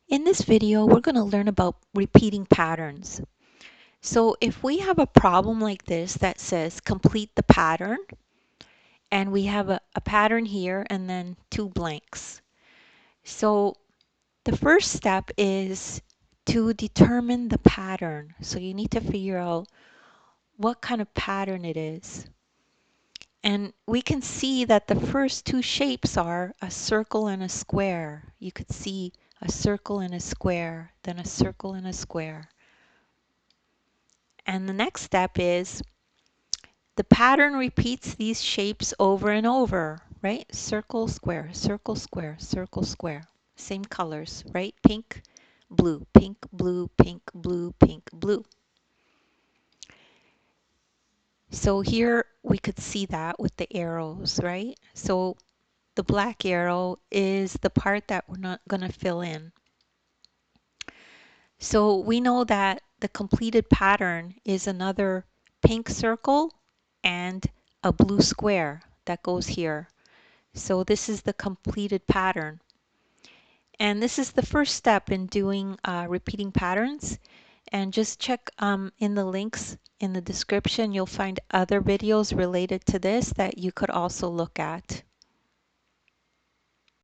In this video, we're going to learn about repeating patterns. So if we have a problem like this that says complete the pattern, and we have a pattern here and then two blanks. So the first step is to determine the pattern. So you need to figure out what kind of pattern it is. And we can see that the first two shapes are a circle and a square. You could see a circle and a square, then a circle and a square. And the next step is the pattern repeats these shapes over and over, right? Circle, square, circle, square, circle, square. Same colors, right? Pink, blue, pink, blue, pink, blue, pink, blue. So here we could see that with the arrows, right? So the black arrow is the part that we're not going to fill in. So we know that the completed pattern is another pink circle and a blue square that goes here. So this is the completed pattern. And this is the first step in doing repeating patterns. And just check in the links in the description, you'll find other videos related to this that you could also look at.